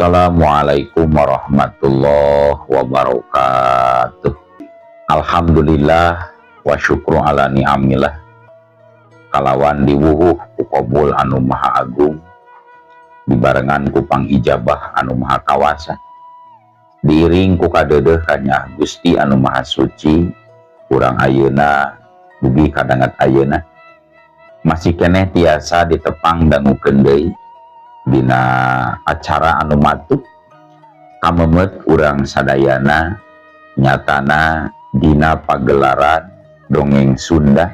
Assalamualaikum warahmatullahi wabarakatuh. Alhamdulillah wa syukru ala ni'amillah. Kalawan diwuhuh ku qabul anu maha agung, dibarengan ku pangijabah anu maha kawasa, diiring ku kadeudeuh kanya Gusti anu maha suci, urang ayeuna dugi kadangat ayeuna masih keneh tiasa ditepang dangukeun deui dina acara anu matuh kamemet urang sadayana nyatana dina pagelaran dongeng Sunda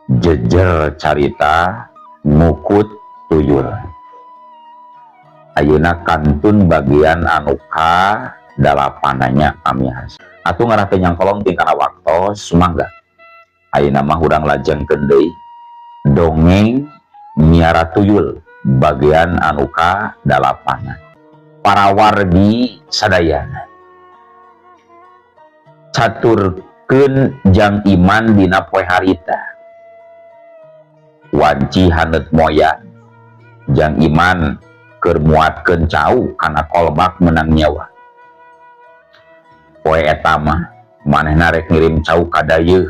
jejer carita ngukut tuyul. Ayeuna kantun bagian anu ka dalapananya amihas atuh ngarah teh nyangkolong tingkana waktos sumangga. Ayeuna mah urang lajengkeun deui dongeng miara tuyul bagian anu ka dalapan. Para wargi sadayana caturkeun jang iman dina poe harita, wanci haneut moya jang iman keur muatkeun cau kana kolbak menang nyawa. Poe eta mah manehna rek ngirim cau ka dayeuh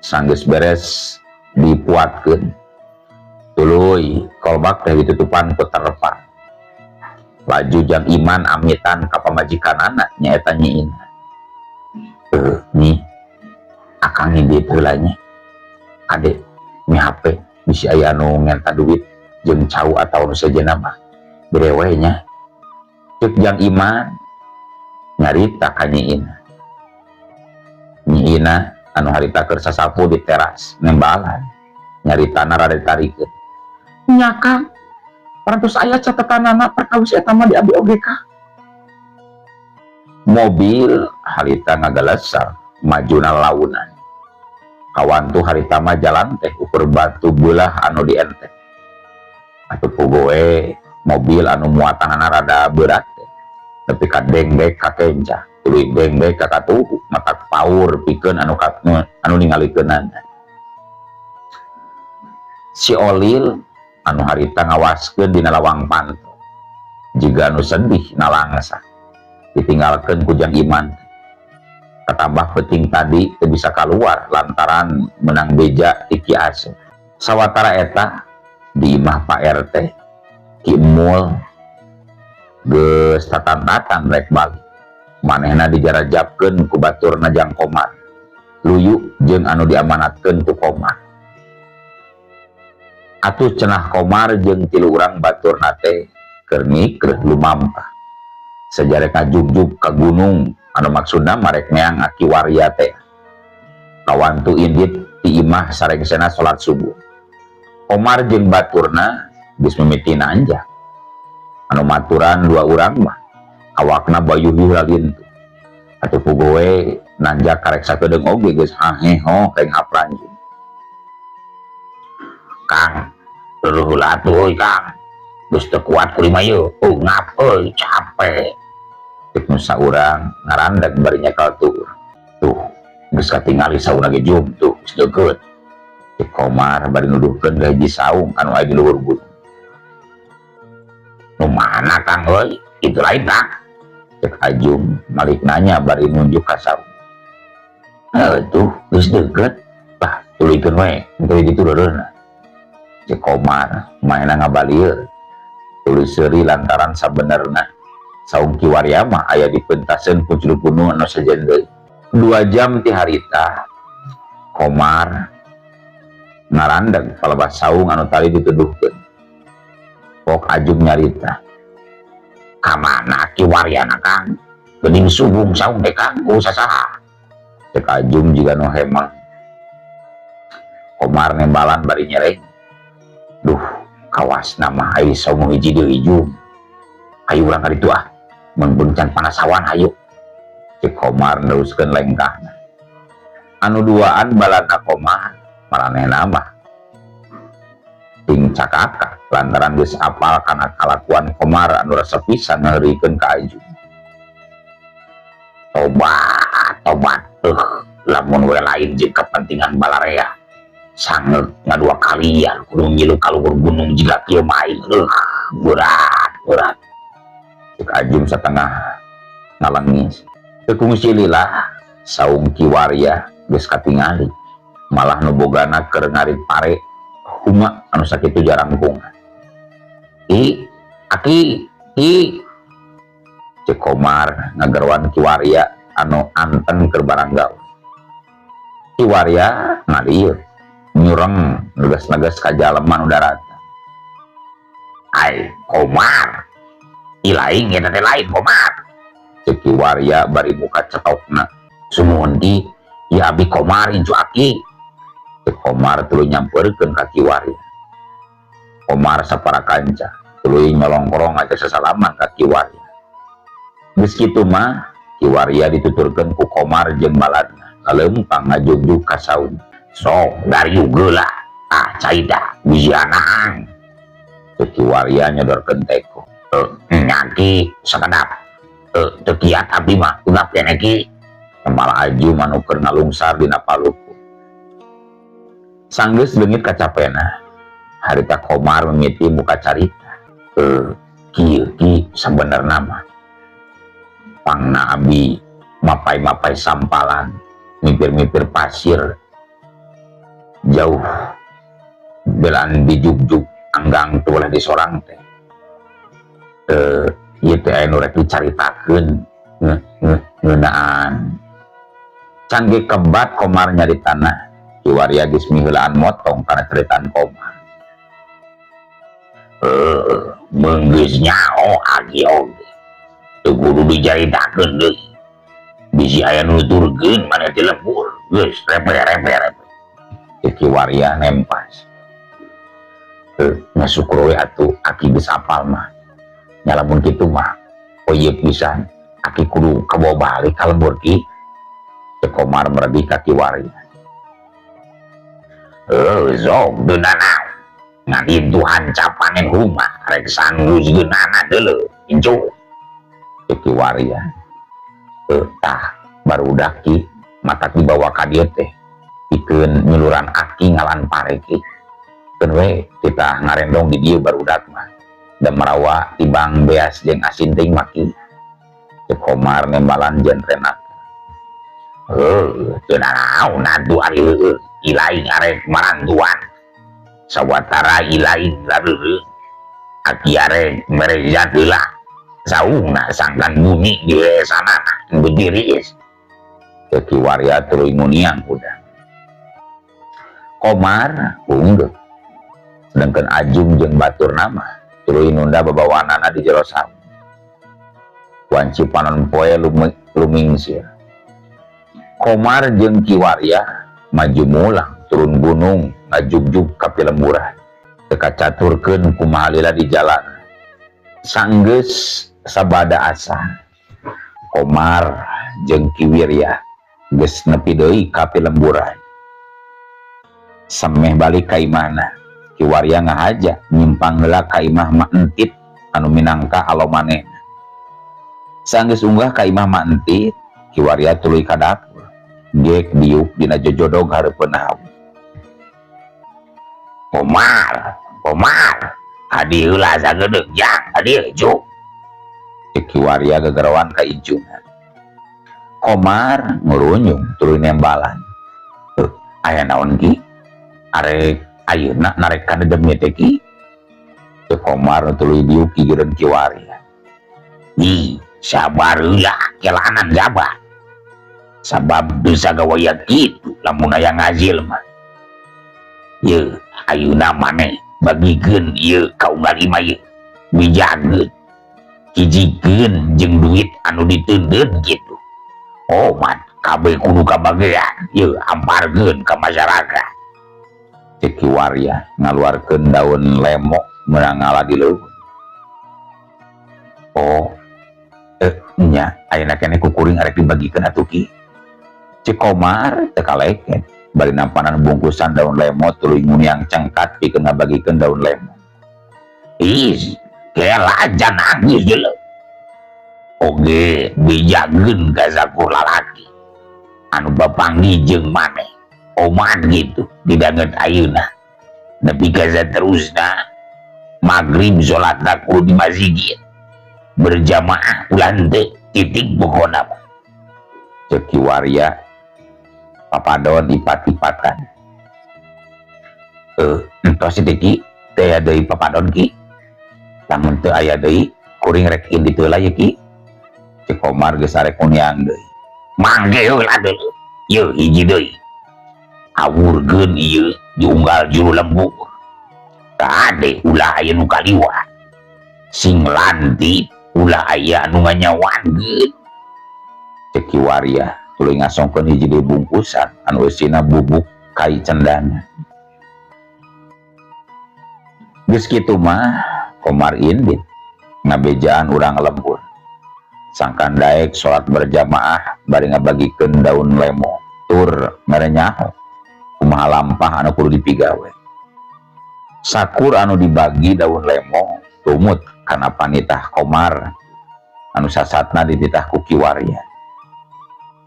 sanggeus beres dipuatkeun tuluy kolbak teh ditutupan ku terpang. Laju jang iman amitan ka pamajikanana nyaeta nyiina, nyi akang ngindit heula nya kade mi HP bisi aya anu ngenta duit jeung cau atawa nu sejenna mah bere we nya. Ceuk jang iman nyarita ka nyiina. Nyiina anu harita keur sasapu di teras nembalan nyaritana rada ditarikeun. Nya Kang, parantos aya catetanana perkawis eta mah di abdi oge Kang. Mobil harita ngagalesar majuna launan. Kawan tuh harita mah jalan teh ukur batu beulah anu dienteng. Atuh pugoe mobil anu muatanana rada berat teh. Nepi ka dengbek ka kenca, tuluy dengbek ka katuhu matak paur pikeun anu ningalikeunana. Si Olil anu harita ngawaskeun dina lawang panto jiga anu sedih nalangsa ditinggalkeun ku jang iman. Katambah peuting tadi teu bisa kaluar lantaran menang beja ti Ki Asep. Sawatara eta di imah Pak RT Ki Mul geus tatan-tatan rek balik. Manehna dijarajabkeun ku baturna Jang Komar, luyu jeung anu diamanatkeun ku Komar. Atuh cenah Komar jeung tilu urang baturna teh keur ngikreuh lumampah sajarek ngajugjug ka gunung anu maksudna marek neang aki waria teh. Kawan tu indit ti imah sarengsena salat subuh. Komar jeung baturna geus mimiti nanjak. Anu maturan dua urang mah awakna bayuh lalintu. Atuh pugoe nanjak karek sakedeung oge geus haheho keng hapranjing. Kang, luluh heula atuh Kang. Geus teu kuat kuring mah yeuh. Ngap euy capek. Cek nu saurang ngarandeg bari nyekel tuh. Tuh, geus katingali saurang ge jum tuh, geus deukeut. Cek Komar bari nuduhkeun ka hiji saung anu aya di luhur gunung. Nu mana Kang euy? Itu lain Kang. Cek Ajum malik nanya bari nunjuk ka saung. Tuh, geus deukeut. Tah, tuluykeun we, engke ditudureuna. Cek Komar maena ngabalieur tuluy seuri lantaran sabenerna saung Ki Waria mah aya dipentaseun pucuk gunung anu sejen deui. 2 jam ti harita Komar ngarandeg palebah saung anu tali dituduhkeun. Pok Ajum nyarita, "Kamana Ki Wariana Kang? Geuning subung saung teh Kang, ku sasaha?" Cek Ajum jiga nu hemang. Komar nembalan bari nyereng, "Duh, kawas nama hayu saung hiji deui Jum. Hayu urang ka ditu ah, mun beuncan panasawan hayu." Cek Komar neruskeun lengkahna. Anu duaan balana Komar maranehna mah ting cakaka lantaran geus apal kana kalakuan Komar anu rasa pisan ngaheurikeun ka Ajum. Tobat, lamun we lain jeung kepentingan balarea sangat ngadua kalian kudu ngilu ka luhur gunung jika kieu mah berat cek Ajum setengah ngalengis. Kekungsi lila saung kiwaria geus katingali, malah nu bogana keur ngarit pare huma anu sakitu jarangkung. Aki cek Komar ngagarwan kiwaria anu anteng keur barang gaul. Kiwaria ngalieur nyureng negas-negas ka jaleman udarata. Ai Komar, ilaing eta teh lain Komar. Cek Kiwaria bari muka cetokna. Sumuhun di, ya abi Komar incu aki. Cek Komar tuluy nyampeurkeun ka Kiwaria. Komar sapara kanca tuluy nyolongkorong aja sesalaman ka Kiwaria. Geus kitu mah Kiwaria dituturkeun ku Komar jeung baladna kaleumpang ngajugjug ka saung. Sok dari ugeula caida bijianang. Cek Kiwaria nyodorkeun teko. Nyaki sakedap teu kiat abdi mah ungap keneh ki. Malah Ajum anu keur ngalungsar dina paluku. Sanggeus leungit kacapena, harita Komar mimiti muka carita. Kieu ki sabenerna mah pangna abdi mapai-mapai sampalan, mipir-mipir pasir, jauh belaan dijugjug anggang teu boleh disorang teh. Ieu teh anu rek dicaritakeun ngeunaan. Can ge kebat Komar nyaritana, Kiwaria geus miheulaan motong kana caritaan Komar. Menggeus nyao agi oge. Teu kudu dicaritakeun deui. Bisi aya nu nuturkeun maneh teh lembur, geus repe. Kiwaria nempas. Ngasukur we atuh aki geus apal mah. Nyalamun kitu mah, ieu pisan aki kudu kabawa balik ka lembur ki. Cek Komar meredih ka Kiwaria. Sok deunana ngan itu hancapanen rumah rek sanggus geunana deuleu incu. Cek Kiwaria. Tah barudak ki matak dibawa ka dieu teh pikeun nyuluran aki ngalan pare ki. Keun we kita ngarendong di dieu barudak mah. Da marawa tibang beas jeung asin teuing maki. Cek Komar nembalan jen renat. Teu naon atuh ari heueuh, ilaing arek marantuan. Sawatara ilaing lareureung. Aki arek merejat heula. Saungna sangkan bunyi di sanana beudiris. Cek Kiwaria tuluy muniang udah. Komar unggeuh. Sedangkan Ajum jeung baturna mah tuluy nunda babawanana di jero saung. Wanci panon poe lumingsir. Komar jeung Kiwaria maju mulang turun gunung ngajugjug ka Pilemburan. Teu kacaturkeun kumaha lila di jalan. Sanggeus sabada asa Komar jeung Kiwaria geus nepi deui ka Pilemburan. Sameh balik ka imahna, Kiwaria ngahaja nyimpang heula ka imah Mak Entit anu minangka alo manehna. Sanggeus unggah ka imah Mak Entit, Kiwaria tuluy ka dapur. Gek diuk dina jojodog hareupeun hawu. Komar, adi heula sagedeug jang, adi Icuk. Cek Kiwaria gegerawan ka Icuna. Komar ngurunyung tuluy nembalan. Aya naon ki? Arek ayeuna narek ka dedem teh ki. Cek Komar tuluy diuk gigireun Kiwaria. Sabar heula, kelahanan sabar. Sabab bisa gawaya kitu lamun aya ngazil mah. Ye ayeuna maneh bagikeun ieu ka unggal imah ieu. Bijageun. Hijikeun jeung duit anu diteundeun kitu. Omat kabeh kudu kabagean. Ye amparkeun ka masyarakat. Cek Kiwaria ngaluarkeun daun lemok meunang ngala di leuweung. Nya ayeuna keneh kukuring arek dibagikeun atuh ki. Cek Komar teu kaleket bari nampanan bungkusan daun lemon tuluy muniang cengkat pikeun ngabagikeun daun lemon. Kela jan nangis deuleu. Oge bijageun ka sakur lalaki anu bapanggi jeung maneh. Oman gitu didanget ayeuna. Nepi ka saterusna magrib salatna kudu di masjid. berjamaah ulah teu titik pokona cek kiwaria papadon ipat-ipatan entos tiki teh aya deui papadon ki lamun teu aya deui kuring rek indi teu lah ye ki cek Komar geus arek uniang deui mangge heula deui yeuh hiji deui awurgeun ieu diunggal juru lembur kade ulah aya nu kaliwat sing lanti ulah aya anu nganyawangeun cek kiwaria tuluy ngasongkeun hiji deui bungkusan anu isina bubuk kai cendana geus kitu mah Komar indit ngabejaan urang lembur sangkan daek salat berjamaah bari ngabagikeun daun lemo tur mere nyaho kumaha lampah anu kudu dipigawe sakur anu dibagi daun lemo tumut kana panitah Komar anu sasatna dititah ku kiwaria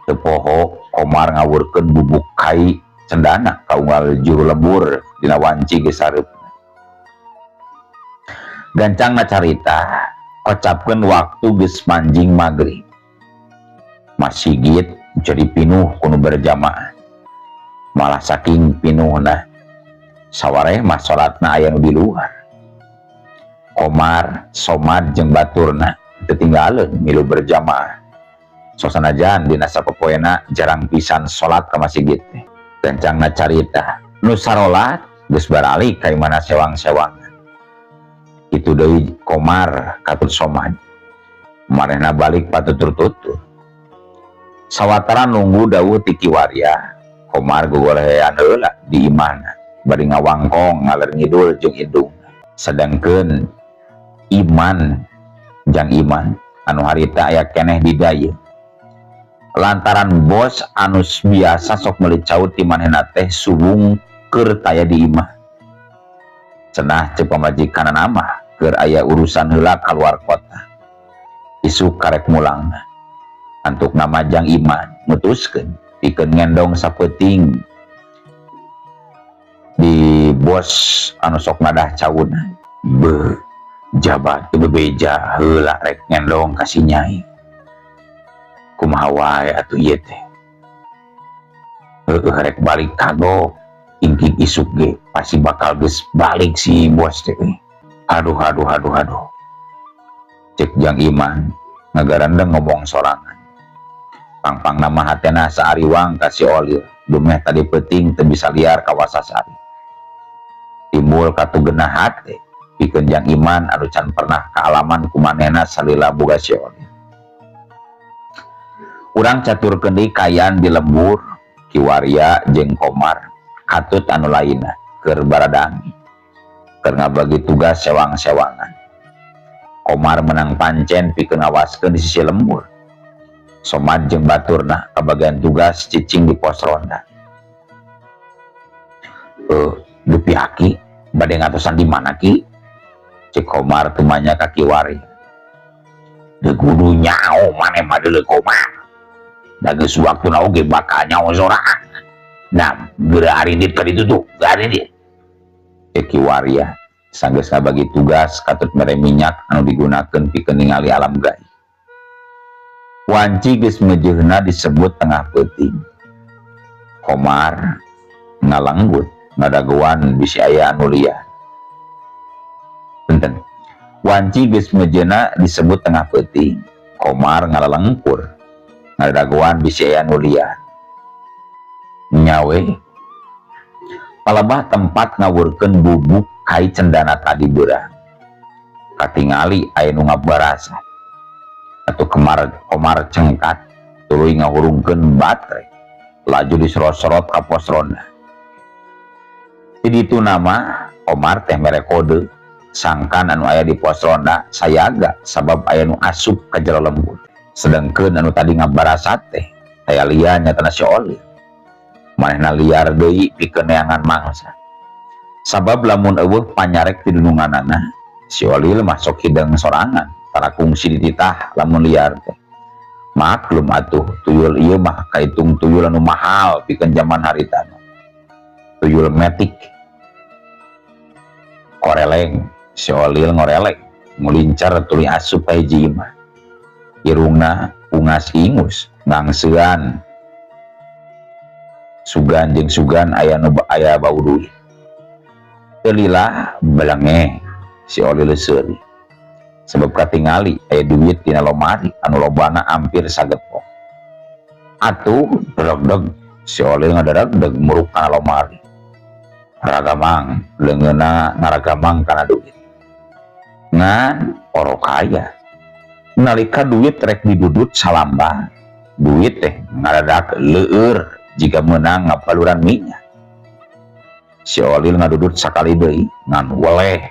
teu poho Komar ngawurkeun bubuk kai cendana ka unggal juru lembur dina wanci geus sareupna gancangna carita kocapkeun waktu geus manjing magrib masjid jadi pinuh kudu berjamaah malah saking pinuhna sawareh mah salatna aya nu di luar Komar somad jeung baturna teu tinggaleun milu berjamaah sok sanajan dina sapopoena jarang pisan salat ka masjid teh gancangna carita nu sarolat geus baralik ka imana sewang-sewangan itu deui Komar katut somad marehna balik patutur-tutur sawataran nunggu dawuh ti kiwaria Komar gogolehean heula di imahna bari ngawangkong ngaler ngidul jeung idung sedengkeun iman jang iman anu harita aya keneh di dayu lantaran bos anu biasa sok meuli caut ti manehna teh subung keur taya di imah cenah cek pamajikanna mah keur aya urusan heula kaluar kota isuk karek mulang antuk nama jang iman mutuskeun pikeun ngendong sapeuting di bos anu sok nadah cauna jabat teu bebeja heula rek ngendong ka si nyai kumaha wae atuh ieu teh rek balik kagok ingkik isuk ge pasti bakal geus balik si bos teh aduh cek jang iman ngagarandeng ngomong sorangan pangpang nama hatena saariwang kasih olir dumeh tadi peting teu bisa liar ka wasasari timbul katugenah hate pikeun jang iman anu can pernah kaalaman kumanehna salila boga si olir urang caturkeun deui kayan di lembur kiwaria jeung Komar katut anu lainna keur baradangi keur ngabagi tugas sewang-sewangan Komar menang pancen pikeun ngawaskeun di sisi lembur somad jeung baturna kabagian tugas cicing di pos ronda dupi aki bade ngatosan di mana ki cek Komar tumanya ka kiwari de kudu nyao maneh mah deuleu Komar da geus waktuna oge bakal nyao sorangan nah geura ari dit ka ditu tuh ari dit cek kiwaria sanggeus ngabagi tugas katut mere minyak anu digunakeun pikeun ningali alam gaib wanci geus meujeuhna disebut tengah peuting Komar ngalanggut ngadaguan bisi aya anu liar punten wanci geus meujeuhna disebut tengah peuting Komar ngalalengkur ngadaguan bisi aya anu liar nyawe palebah tempat ngawurkeun bubuk kai cendana tadi beurang katingali aya nu ngabarasa atuh Komar cengkat tuluy ngahurungkeun batere laju diserot-serot ka pos ronda di ditu nama Komar teh mere kode sangkan anu aya di pos ronda sayaga sabab aya nu asup ka jero lembur sedengkeun anu tadi ngabarasa teh aya liar nyatana si Oli manehna liar deui pikeun neangan mangsa sabab lamun eueuh panyarek ti dununganana si Oli mah sok hideng sorangan tara kungsi dititah lamun liar teh maklum atuh tuyul ieu mah kaitung tuyul anu mahal pikeun zaman haritana tuyul metik koreleng si Oli ngorelek ngulincar tuluy asup ka hiji imah. Irungna ungas ingus ngangsean sugan jeung sugan aya bau duit. Teu lila belenge si Oli leuseuri sebab katingali aya duit dina lomari anu lobana hampir sagepok. Atuh deg-deg si Oli ngadaregdeg muruk kana lomari. Ragamang leungeunna ngaragamang kana duit. Ngan oro kaya. Nalika duit rek didudut salamba, duit teh ngadadak leueur jika menang ngapaluran minyak. Si Oli ngadudut sakali deui ngan weleh.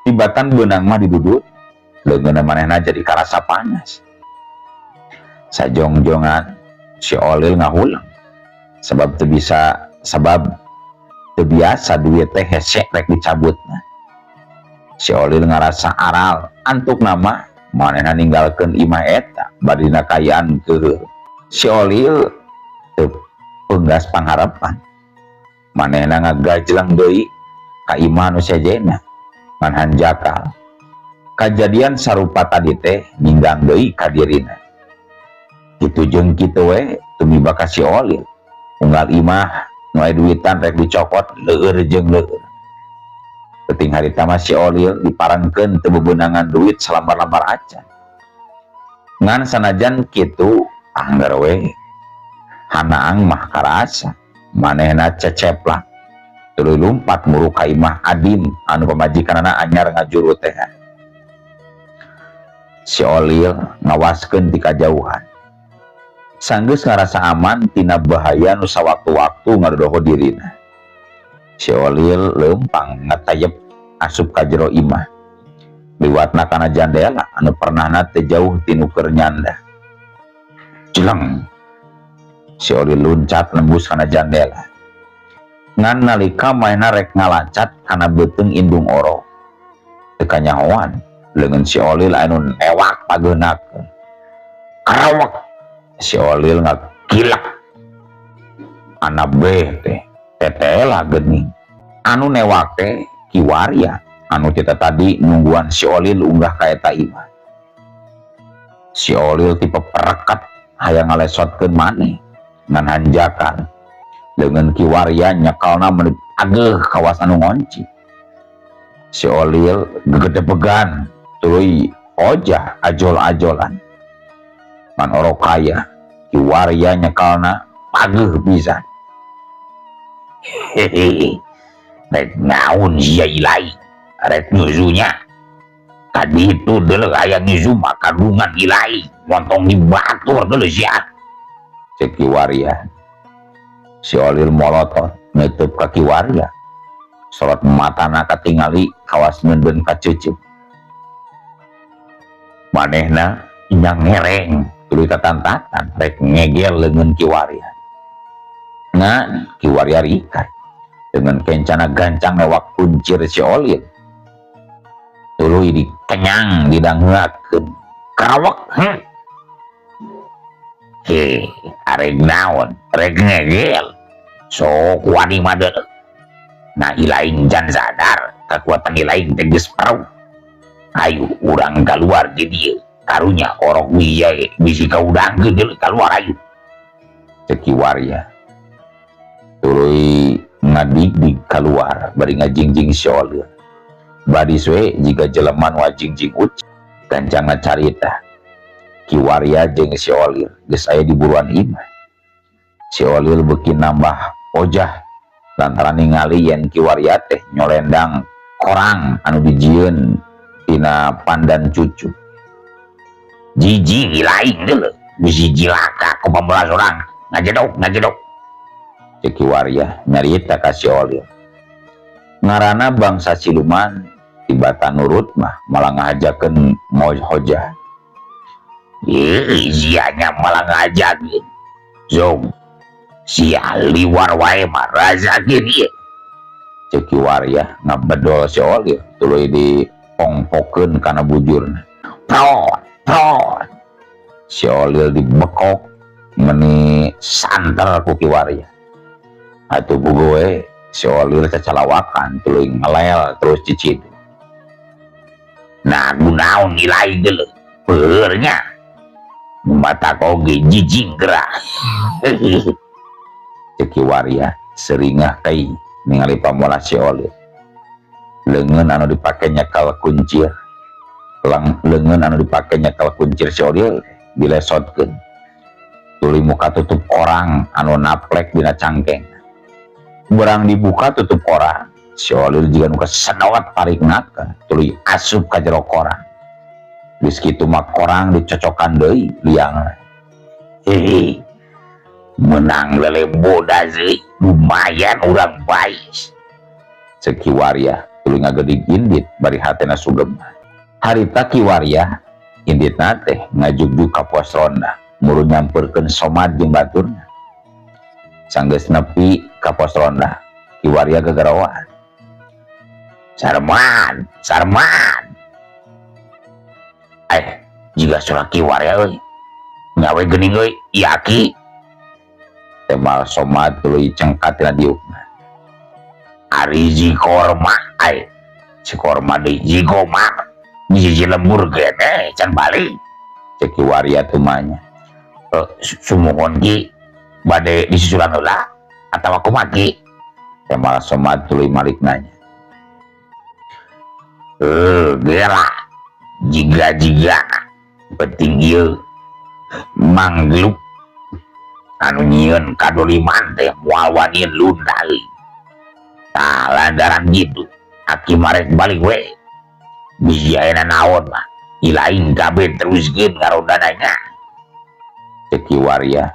Tibatan beunang mah didudut, leungeunna manehna jadi karasa panas. Sajongjongan si Oli ngahulang sebab teu biasa duit teh hese rek dicabutna. Si Oli ngarasa aral antuk nama manehna ninggalkeun imah eta bari dina kayaan keur. Si Oli teu peunggas pangharepan. Manehna ngagajlang deui ka imah nu sejena ngan hanjakal. Kajadian sarupa tadi teh ninggang deui ka dirina. Kitu jeung kitu we tumiba ka si Oli. Unggal imah nu aya duitan rek dicokot leueur jeung leueur. Penting harita mah si Oli diparangkeun teu bebeunangan duit salambar-lambar acan. Ngan sanajan kitu anggar we hanaang mah karasa manehna ceceplak tuluy lumpat muruk ka imah Adim anu pamajikanana anyar ngajuru teh. Si Oli ngawaskeun ti kajauhan. Sanggeus ngarasa aman tina bahaya nu sawaktu-waktu ngadodoho dirina. Si Oli leumpang ngatayep asup ka jero imah. Liwatna kana jandela anu pernahna teu jauh ti nu keur nyanda. Jeleng. Si Oli luncat nembus kana jandela. Ngan nalika manehna rek ngalancat kana beuteung indung oro. Teu kanyahoan leungeun si Oli anu newak pageunakeun. Karawak. Si Oli ngakilak. Ana beh teh tetela geuning. Anu newak teh kiwaria anu kita tadi nungguan si Oli unggah ka eta imah. Si Oli tipe perekat hayang ngalesotkeun maneh ngan hanjakan. Leungeun kiwaria nyekelna menit ageuh kawas anu ngonci. Si Oli gegedebegan tuluy ojah ajol-ajolan. Man oro kaya kiwaria nyekelna pageuh pisan. Hehehe. Rek naon sia ilai rek nyuzunya tadi itu deuleu aya nyuzu makadungan ilai montong di batur deuleu sia cek kiwaria. Si Oli molotot neutup ka kiwaria sorot matana katingali kawas neundeun ka cucup. Manehna nyang ngereng tuluy tatantatan rek ngegel leungeun kiwaria. Ngan kiwaria rikat dengan kencana gancang lewat kuncir si Oli. Tuluy dikenyang didangeuakeun. Karawak. Arek naon? Rek ngegel. Sok wani mah deuleu. Nah ilaing jan sadar kekuatan ilaing teh geus parau. Ayo urang kaluar di dieu. Karunya orok wiya bisi kaudangkeun deuleu kaluar ayo. Cek kiwaria. Tuluy ngadig-dig keluar bari ngajingjing si Oli. Badi sue jika jelema nu ajingjing ucik gancangna carita. Kiwaria jeung si Oli geus aya di buruan imah. Si Oli beuki nambah ojah lantaran ningali yen kiwaria teh nyolendang korang anu dijieun tina pandan cucu. Jiji lain deuleu bisi jilaka ku 15 orang ngajedok. Cek kiwaria nyarita ka si Oli. Ngaranna bangsa siluman tibata nurut mah malah ngahajakeun hojah. Sianya malah ngajakeun. Zong sia liwar wae mah razakeun ieu. Cek kiwaria ngabedol si Oli tuluy diongpokeun kana bujurna. Prot. Si Oli dibekok meuni santer ku kiwaria. Atuh bugoe si Oli kecelawakan tuluy ngelel terus cicit. nah gunaon nilai geuleuh peurnya mata koge jijing gerah. Ceki waria seringah kai ningali pamola si Olil leungeun anu dipake nyekal kuncir leungeun anu dipake nyekal kuncir si Olil dilesotkeun tuluy muka tutup orang anu naplek dina cangkeng berang dibuka tutup orang si Olil juga nu kesenowat parigna tuluy asup ka jero korang geus kitu mah korang dicocokan deui liang hehe menang lele boda sih lumayan orang baik ceki waria tuluy ngagedig indit bari hatena sugem harita ki waria indit teh ngajugjug ka pos ronda muru nyamperkeun Somad jeung baturna sanggeus nepi ka pos ronda ki waria gagarowan Sarman jika surah ki waria euy nyawe geuning euy yaki temal Somad tuluy cengkat tina diukna ari jikorma si korma deui jikoma hiji lembur kene can balik cek ki waria teu manya sumuhun ki bade disusulan heula atawa kumaha ki temal Somad tuluy malik nanya geura jiga penting ieu mangluk anu nyieun kadoliman teh moal wani lunda euy tah lantaran gitu aki marek balik we biji ayeuna naon mah ilaing kabeh teruskeun ngarondananya cek ki waria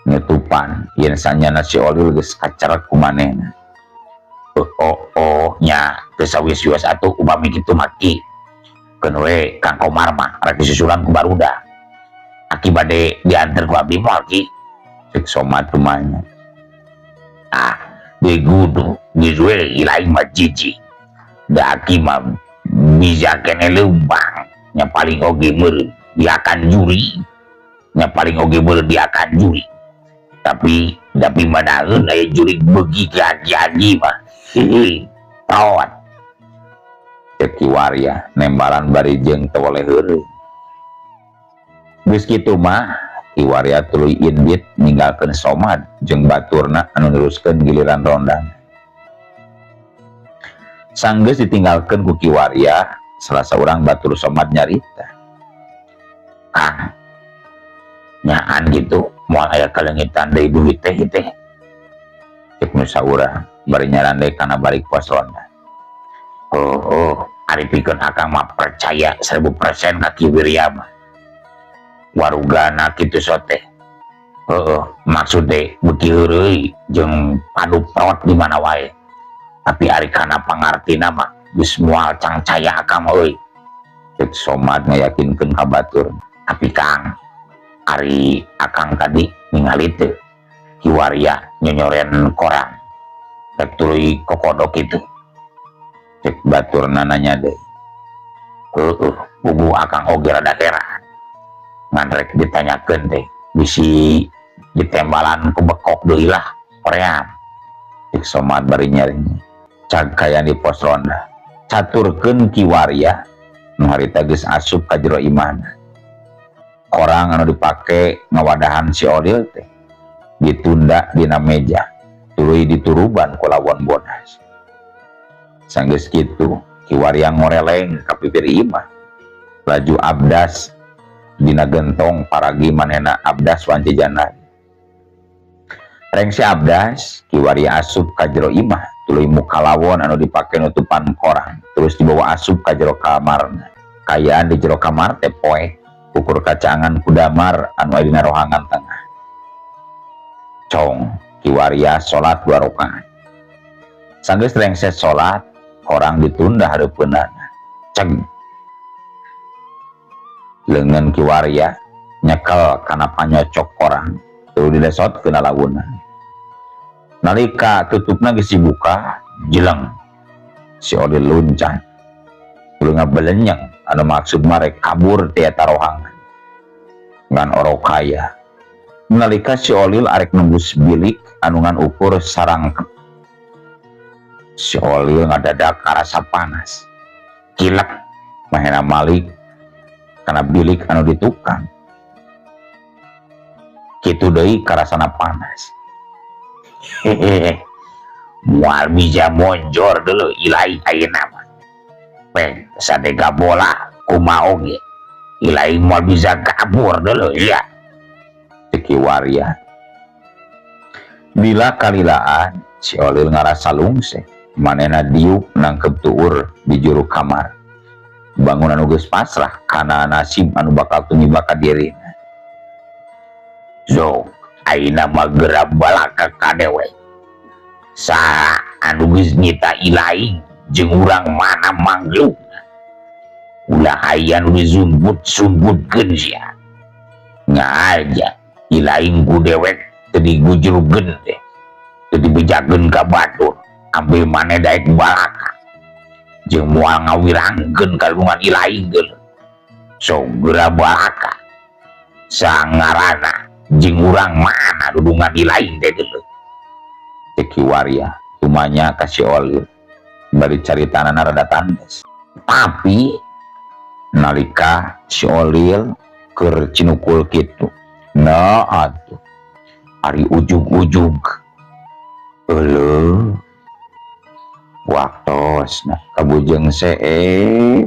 ngetupan yen sanyana si Olil geus kacerek ku manehna nya teu sawias-wias atuh upami kitu maki keun we Kang Komar mah rek disusulan ku barudak aki bade dianter ku abdi moal ki cek Somad tumanya begudu geus we ilaing mah jijik da aki mah bisa kene leumbang nya paling oge meureun diakan juri nya paling oge meureun diakan juri tapi manaeun aya juri beugi janji mah tawat cek ki waria nembalan bari jeung teu oleh heureung geus kitu mah ki waria tuluy indit ninggalkeun Somad jeung baturna anu neruskeun giliran ronda sanggeus ditinggalkeun ku ki waria salah saurang batur Somad nyarita Kang nyaan gitu moal aya kalengitan deui duit teh cek nu saurang bari nyarande kana balik pos ronda ari pikeun akang mah percaya 1000% ka ki Wirya mah warugana kitu sote maksud teh beuki heureuy jeung padu prot di mana wae tapi ari kana pangartina mah geus moal cangcaya akang mah euy cek Somad ngayakinkeun ka batur tapi Kang ari akang tadi ningali teu ki waria nyonyoren korang rek tuluy kokodok itu cek baturna nanya deui bubu akang oge rada heran ngan rek ditanyakeun teh bisi ditembalan ku bekok deui lah koream cek Somad bari nyaring cag kaya di pos ronda caturkeun ki waria nu harita geus asup ka jero imahna korang anu dipake ngawadahan si Olil teh ditunda dina meja tuluy dituruban ku lawan bodas sanggeus kitu ki waria ngoreleng ka pipir imah laju abdas dina gentong paragi manehna abdas wanci jana reng si abdas ki waria asup ka jero imah tuluy muka lawon anu dipake nutupan korang terus dibawa asup ka jero kamarna kayaan di jero kamar teh poe ukur kacangan ku damar anu aya dina rohangan tengah cong ki waria salat 2 rakaat sanggeus rengset salat korang ditunda hareupeunana ceg leungeun ki waria nyekel kana panyocok korang tuluy dilesotkeun lawunna nalika tutupna geus dibuka jeleng si Olil luncan tuluy ngabelenyeng anu maksud mah rek kabur ti eta rohangan ngan orokaya nalika si Olil arek nembus bilik anu ngan ukur sarang si Olil ngadadak karasa panas kilek mahena Malik karena bilik anu ditukang kitu deui karasana panas. Hehehe, mual bisa monjor dulu Ilahi ayeuna mah. Peng sadega bola kumaha oge. Ilahi moal bisa kabur dulu ya. Ceki waria. Bila kalilaan si Olil ngarasa lungseh, manehna diuk nangkep tuur di juru kamar. Bangunan geus pasrah kana nasib anu bakal tumiba ka dirina. So, ayeuna mah geura balaka kadewe. Sa anu geus nyita Ilahi jeung urang mana manggil. Ulah aya anu disumbut-sumbutkeun sia. Ngajak Ilahi ku dewek teu digujurkeun teh. Teu dibejakeun ka batur, ambil maneh daek balaka. Jeung moal ngawirangkeun kalungan Ilahi geuleuh. So geura balaka. Sangarana jeung urang mana dudungan Ilahi teh geuleuh. Ceki waria tumanya ka si Olil bari caritanana rada tandes. Tapi nalika si Olil keur cinukul kitu, nah atuh ari ujug-ujug euleuh waktosna kabujeng see